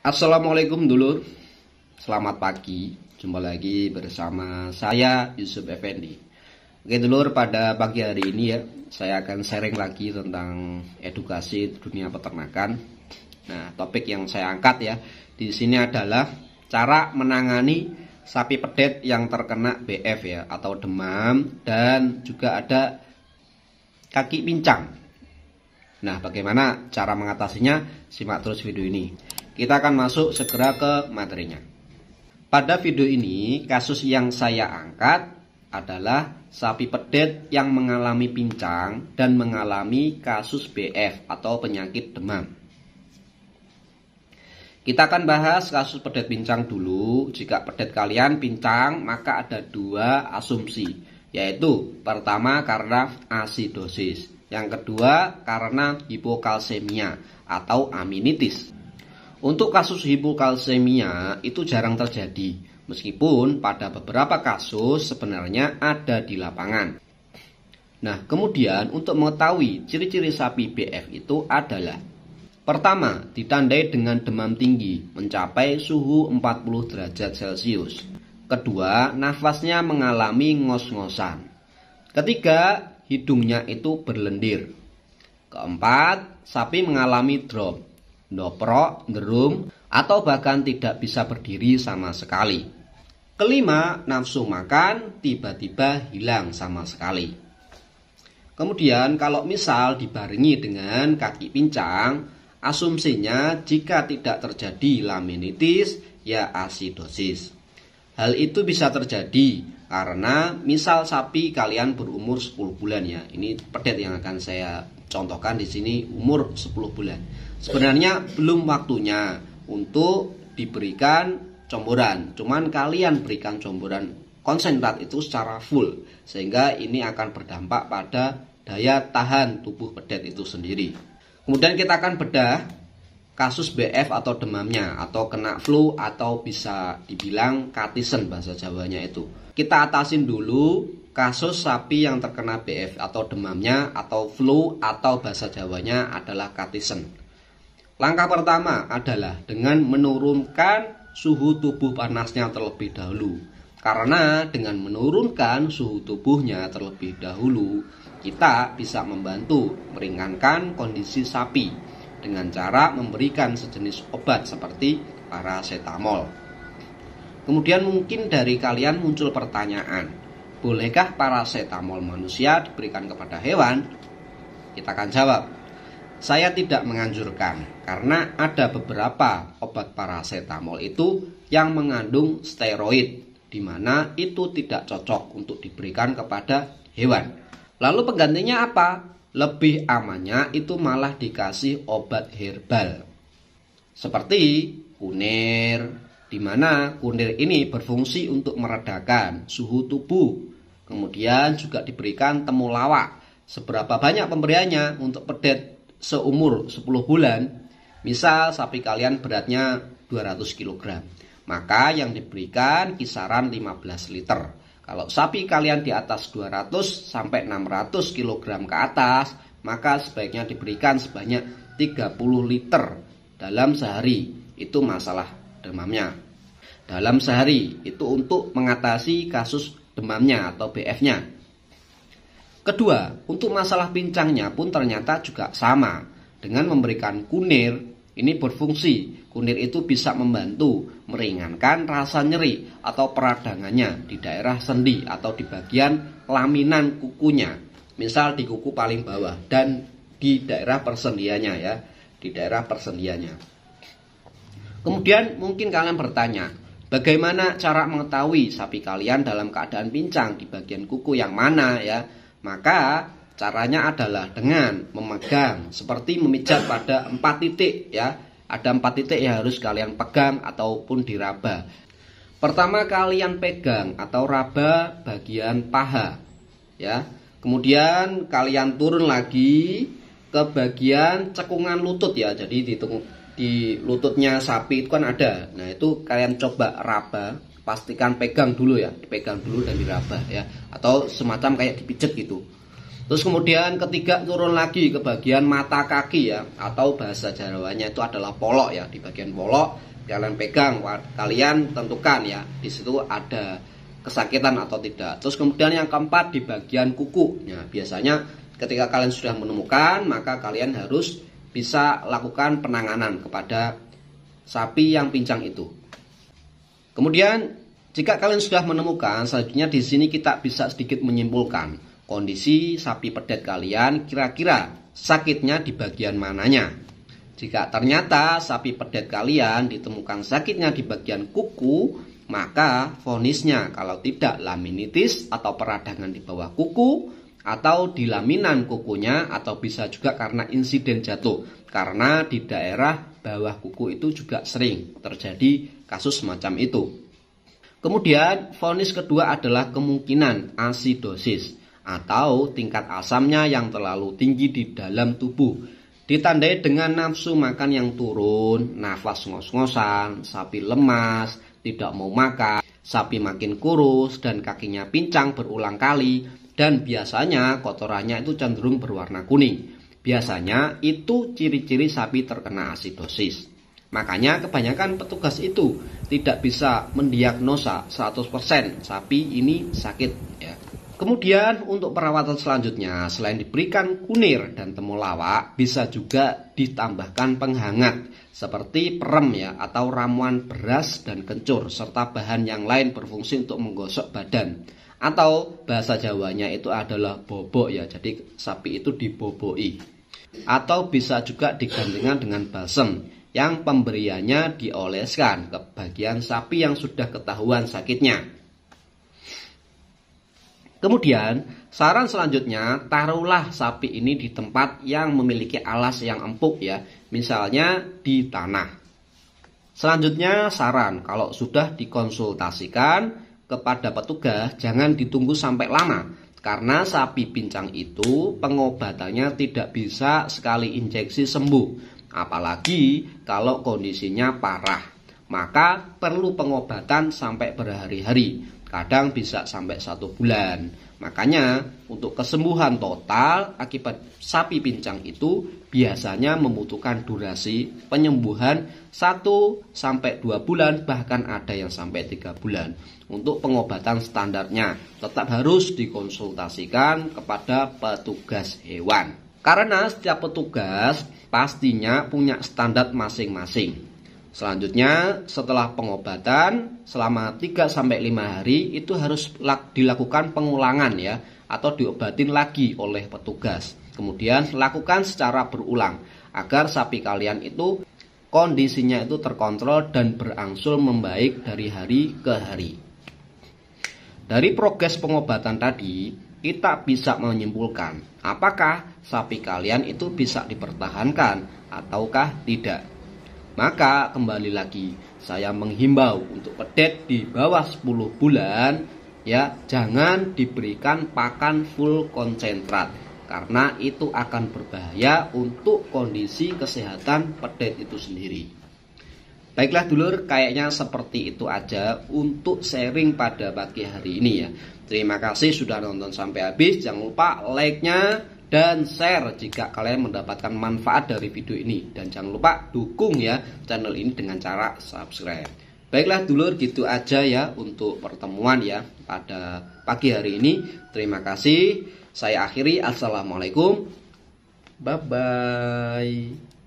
Assalamualaikum dulur, selamat pagi. Jumpa lagi bersama saya Yusuf Effendi. Oke dulur, pada pagi hari ini ya saya akan sharing lagi tentang edukasi dunia peternakan. Nah, topik yang saya angkat ya di sini adalah cara menangani sapi pedet yang terkena BF ya atau demam, dan juga ada kaki pincang. Nah, bagaimana cara mengatasinya? Simak terus video ini. Kita akan masuk segera ke materinya. Pada video ini, kasus yang saya angkat adalah sapi pedet yang mengalami pincang dan mengalami kasus BF atau penyakit demam. Kita akan bahas kasus pedet pincang dulu. Jika pedet kalian pincang, maka ada dua asumsi, yaitu pertama karena asidosis, yang kedua karena hipokalsemia atau aminitis. Untuk kasus hipokalsemia itu jarang terjadi, meskipun pada beberapa kasus sebenarnya ada di lapangan. Nah, kemudian untuk mengetahui ciri-ciri sapi BF itu adalah: pertama, ditandai dengan demam tinggi mencapai suhu 40 derajat Celcius. Kedua, nafasnya mengalami ngos-ngosan. Ketiga, hidungnya itu berlendir. Keempat, sapi mengalami drop, doprok, derum, atau bahkan tidak bisa berdiri sama sekali. Kelima, nafsu makan tiba-tiba hilang sama sekali. Kemudian kalau misal dibarengi dengan kaki pincang, asumsinya jika tidak terjadi laminitis, ya asidosis. Hal itu bisa terjadi karena misal sapi kalian berumur 10 bulan ya. Ini pedet yang akan saya contohkan di sini umur 10 bulan. Sebenarnya belum waktunya untuk diberikan comboran. Cuman kalian berikan comboran konsentrat itu secara full, sehingga ini akan berdampak pada daya tahan tubuh pedet itu sendiri. Kemudian kita akan bedah kasus BF atau demamnya, atau kena flu, atau bisa dibilang katisen bahasa Jawanya itu. Kita atasin dulu kasus sapi yang terkena BF atau demamnya, atau flu, atau bahasa Jawanya adalah katisen. Langkah pertama adalah dengan menurunkan suhu tubuh panasnya terlebih dahulu. Karena dengan menurunkan suhu tubuhnya terlebih dahulu, kita bisa membantu meringankan kondisi sapi dengan cara memberikan sejenis obat seperti parasetamol. Kemudian mungkin dari kalian muncul pertanyaan, bolehkah parasetamol manusia diberikan kepada hewan? Kita akan jawab, saya tidak menganjurkan, karena ada beberapa obat parasetamol itu yang mengandung steroid, di mana itu tidak cocok untuk diberikan kepada hewan. Lalu penggantinya apa? Lebih amannya itu malah dikasih obat herbal seperti kunir, di mana kunir ini berfungsi untuk meredakan suhu tubuh. Kemudian juga diberikan temulawak. Seberapa banyak pemberiannya untuk pedet seumur 10 bulan? Misal sapi kalian beratnya 200 kg, maka yang diberikan kisaran 15 liter. Kalau sapi kalian di atas 200 sampai 600 kg ke atas, maka sebaiknya diberikan sebanyak 30 liter dalam sehari. Itu masalah demamnya. Dalam sehari itu untuk mengatasi kasus demamnya atau BF-nya. Kedua, untuk masalah pincangnya pun ternyata juga sama. Dengan memberikan kunir, ini berfungsi. Kunir itu bisa membantu meringankan rasa nyeri atau peradangannya di daerah sendi atau di bagian laminan kukunya. Misal di kuku paling bawah dan di daerah persendiannya ya, di daerah persendiannya. Kemudian mungkin kalian bertanya, bagaimana cara mengetahui sapi kalian dalam keadaan pincang di bagian kuku yang mana ya? Maka caranya adalah dengan memegang, seperti memijat pada 4 titik ya. Ada 4 titik yang harus kalian pegang ataupun diraba. Pertama kalian pegang atau raba bagian paha ya. Kemudian kalian turun lagi ke bagian cekungan lutut ya. Jadi di lututnya sapi itu kan ada. Nah, itu kalian coba raba, pastikan pegang dulu ya, dipegang dulu dan diraba ya, atau semacam kayak dipijat gitu. Terus kemudian ketiga turun lagi ke bagian mata kaki ya, atau bahasa Jawanya itu adalah polok ya. Di bagian polok kalian pegang, kalian tentukan ya, di situ ada kesakitan atau tidak. Terus kemudian yang keempat di bagian kuku. Ya, biasanya ketika kalian sudah menemukan, maka kalian harus bisa lakukan penanganan kepada sapi yang pincang itu. Kemudian jika kalian sudah menemukan, selanjutnya di sini kita bisa sedikit menyimpulkan kondisi sapi pedet kalian kira-kira sakitnya di bagian mananya. Jika ternyata sapi pedet kalian ditemukan sakitnya di bagian kuku, maka vonisnya kalau tidak laminitis atau peradangan di bawah kuku, atau di laminan kukunya, atau bisa juga karena insiden jatuh. Karena di daerah bawah kuku itu juga sering terjadi kasus semacam itu. Kemudian vonis kedua adalah kemungkinan asidosis atau tingkat asamnya yang terlalu tinggi di dalam tubuh, ditandai dengan nafsu makan yang turun, nafas ngos-ngosan, sapi lemas, tidak mau makan, sapi makin kurus dan kakinya pincang berulang kali, dan biasanya kotorannya itu cenderung berwarna kuning. Biasanya itu ciri-ciri sapi terkena asidosis. Makanya kebanyakan petugas itu tidak bisa mendiagnosa 100% sapi ini sakit ya. Kemudian untuk perawatan selanjutnya, selain diberikan kunir dan temulawak, bisa juga ditambahkan penghangat seperti perem ya, atau ramuan beras dan kencur, serta bahan yang lain berfungsi untuk menggosok badan. Atau bahasa Jawanya itu adalah bobok ya, jadi sapi itu diboboi. Atau bisa juga digantikan dengan balsem yang pemberiannya dioleskan ke bagian sapi yang sudah ketahuan sakitnya. Kemudian saran selanjutnya, taruhlah sapi ini di tempat yang memiliki alas yang empuk ya, misalnya di tanah. Selanjutnya saran, kalau sudah dikonsultasikan kepada petugas, jangan ditunggu sampai lama. Karena sapi pincang itu pengobatannya tidak bisa sekali injeksi sembuh. Apalagi kalau kondisinya parah, maka perlu pengobatan sampai berhari-hari. Kadang bisa sampai 1 bulan. Makanya untuk kesembuhan total akibat sapi pincang itu biasanya membutuhkan durasi penyembuhan 1-2 bulan, bahkan ada yang sampai 3 bulan. Untuk pengobatan standarnya tetap harus dikonsultasikan kepada petugas hewan. Karena setiap petugas pastinya punya standar masing-masing. Selanjutnya setelah pengobatan selama 3-5 hari itu harus dilakukan pengulangan ya, atau diobatin lagi oleh petugas. Kemudian lakukan secara berulang agar sapi kalian itu kondisinya itu terkontrol dan berangsur membaik dari hari ke hari. Dari progres pengobatan tadi kita bisa menyimpulkan apakah sapi kalian itu bisa dipertahankan ataukah tidak. Maka kembali lagi saya menghimbau untuk pedet di bawah 10 bulan ya, jangan diberikan pakan full konsentrat karena itu akan berbahaya untuk kondisi kesehatan pedet itu sendiri. Baiklah dulur, kayaknya seperti itu aja untuk sharing pada pagi hari ini ya. Terima kasih sudah nonton sampai habis. Jangan lupa like-nya dan share jika kalian mendapatkan manfaat dari video ini. Dan jangan lupa dukung ya channel ini dengan cara subscribe. Baiklah dulur, gitu aja ya untuk pertemuan ya pada pagi hari ini. Terima kasih. Saya akhiri. Assalamualaikum. Bye-bye.